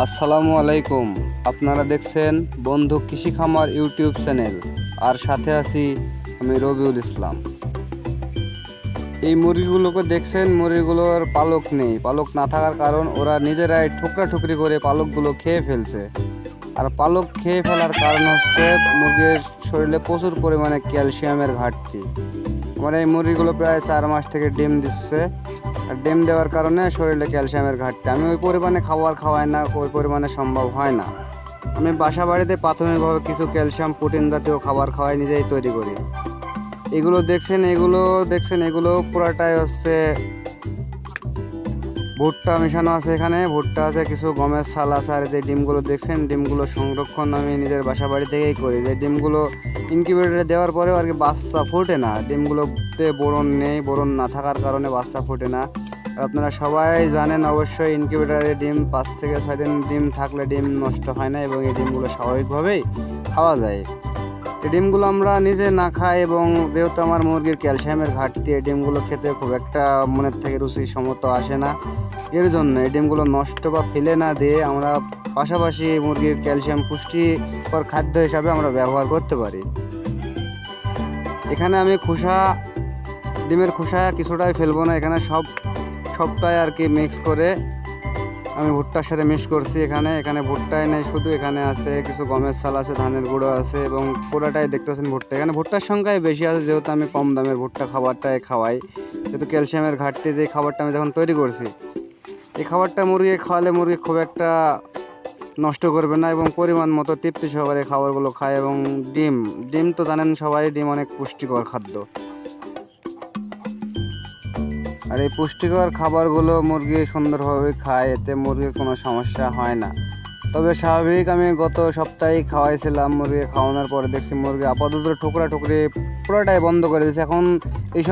আসসালামু আলাইকুম। আপনারা দেখছেন বন্ধু কৃষি খামার ইউটিউব চ্যানেল, আর সাথে আছি আমি রবিউল ইসলাম। এই মুরগিগুলোকে দেখছেন, মুরগিগুলোর পালক নেই। পালক না থাকার কারণ ওরা নিজেরাই ঠুকরি করে পালকগুলো খেয়ে ফেলছে। আর পালক খেয়ে ফেলার কারণ হচ্ছে মুরগির শরীরে প্রচুর পরিমাণে ক্যালসিয়ামের ঘাটতি। আমার এই মুরগিগুলো প্রায় 4 মাস থেকে ডিম দিচ্ছে, আর ডিম দেওয়ার কারণে শরীরে ক্যালসিয়ামের ঘাটতি। আমি ওই পরিমাণে খাবার খাওয়াই না, ওই পরিমাণে সম্ভব হয় না। আমি বাসা বাড়িতে প্রাথমিকভাবে কিছু ক্যালসিয়াম প্রোটিন জাতীয় খাবার খাওয়াই, নিজেই তৈরি করি। এগুলো দেখছেন এগুলো পুরাটাই হচ্ছে ভুট্টা মেশানো আছে। এখানে ভুট্টা আছে, কিছু গমের ছাল আছে। আর যে ডিমগুলো দেখছেন, ডিমগুলো সংরক্ষণ আমি নিজের বাসা বাড়ি থেকেই করি। যে ডিমগুলো ইনকিউবেটরে দেওয়ার পরেও আর কি বাচ্চা ফোটে না। ডিমগুলোতে বোরন নেই, বোরন না থাকার কারণে বাচ্চা ফোটে না। আর আপনারা সবাই জানেন অবশ্যই, ইনকিউবেটরে ডিম 5 থেকে 6 দিন ডিম থাকলে ডিম নষ্ট হয় না, এবং এই ডিমগুলো স্বাভাবিকভাবেই খাওয়া যায়। এই ডিমগুলো আমরা নিজে না খাই, এবং যেহেতু আমার মুরগির ক্যালসিয়ামের ঘাটতি, এই ডিমগুলো খেতে খুব একটা মনের থেকে রুচিসম্মত আসে না। এর জন্য এই ডিমগুলো নষ্ট বা ফেলে না দিয়ে আমরা পাশাপাশি মুরগির ক্যালসিয়াম পুষ্টিকর খাদ্য হিসাবে আমরা ব্যবহার করতে পারি। এখানে আমি ডিমের খোসা কিছুটাই ফেলবো না, এখানে সবটাই আর কি মিক্স করে আমি ভুট্টার সাথে মিক্স করছি। এখানে ভুট্টাই নেই শুধু, এখানে আছে কিছু গমের চাল আছে, ধানের গুঁড়ো আছে, এবং পুরোটাই দেখতেছেন ভুট্টা। এখানে ভুট্টার সংখ্যাই বেশি আছে, যেহেতু আমি কম দামের ভুট্টা খাবারটাই খাওয়াই। যেহেতু ক্যালসিয়ামের ঘাটতি, যে খাবারটা আমি যখন তৈরি করছি, এই খাবারটা মুরগি খাওয়ালে মুরগি খুব একটা নষ্ট করবে না, এবং পরিমাণ মতো তৃপ্তি সহকারে খাবারগুলো খায়। এবং ডিম তো জানেন সবাই, ডিম অনেক পুষ্টিকর খাদ্য। আর এই পুষ্টিকর খাবারগুলো মুরগি সুন্দরভাবে খায়, এতে মুরগির কোনো সমস্যা হয় না। তবে স্বাভাবিক, আমি গত সপ্তাহে খাওয়াইছিলাম, মুরগি খাওয়ানোর পরে দেখছি মুরগি আপাতত ঠুকরি পুরোটাই বন্ধ করে দিয়েছে। এখন এই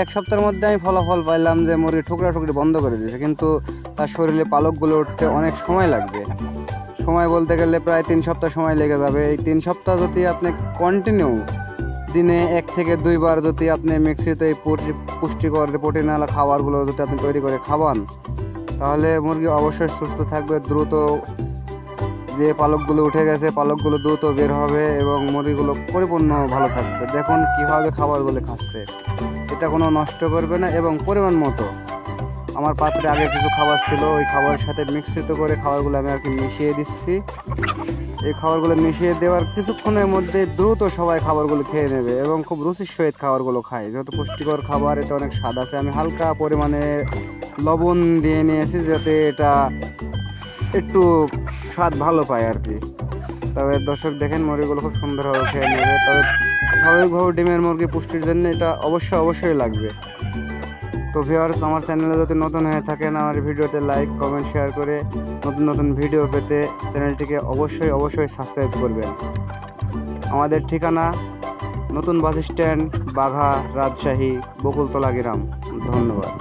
এক সপ্তাহের মধ্যে আমি ফলাফল পাইলাম যে মুরগি ঠুকরি বন্ধ করে দিয়েছে, কিন্তু তার শরীরে পালকগুলো উঠতে অনেক সময় লাগবে। সময় বলতে গেলে প্রায় 3 সপ্তাহ সময় লেগে যাবে। এই 3 সপ্তাহ যদি আপনি কন্টিনিউ দিনে 1 থেকে 2 বার যদি আপনি মিক্সিতে এই পুষ্টিকর প্রোটিনওয়ালা খাবারগুলো যদি আপনি তৈরি করে খাওয়ান, তাহলে মুরগি অবশ্যই সুস্থ থাকবে। দ্রুত যে পালকগুলো উঠে গেছে, পালকগুলো দ্রুত বের হবে, এবং মুরগিগুলো পরিপূর্ণ ভালো থাকবে। দেখুন কীভাবে খাবারগুলো খাচ্ছে, এটা কোনো নষ্ট করবে না। এবং পরিমাণ মতো আমার পাত্রে আগে কিছু খাবার ছিল, ওই খাবারের সাথে মিশ্রিত করে খাবারগুলো আমি আর কি মিশিয়ে দিচ্ছি। এই খাবারগুলো মিশিয়ে দেওয়ার কিছুক্ষণের মধ্যে দ্রুত সবাই খাবারগুলো খেয়ে নেবে, এবং খুব রুচির সহিত খাবারগুলো খায়। যেহেতু পুষ্টিকর খাবার, এতে অনেক স্বাদ আছে। আমি হালকা পরিমাণে লবণ দিয়ে নিয়েছি, যাতে এটা একটু স্বাদ ভালো পায় আর কি। তবে দর্শক দেখেন, মুরগিগুলো খুব সুন্দরভাবে খেয়ে নেবে। তবে স্বাভাবিকভাবে ডিমের মুরগি পুষ্টির জন্য এটা অবশ্যই লাগবে। তো ভিউয়ার্স, আমার চ্যানেলে যদি নতুন হয়ে থাকেন, আমার ভিডিওতে লাইক কমেন্ট শেয়ার করে নতুন ভিডিও পেতে চ্যানেলটিকে অবশ্যই সাবস্ক্রাইব করবেন। আমাদের ঠিকানা নতুন বাস স্ট্যান্ড, বাঘা, রাজশাহী, বকুলতলা গ্রাম। ধন্যবাদ।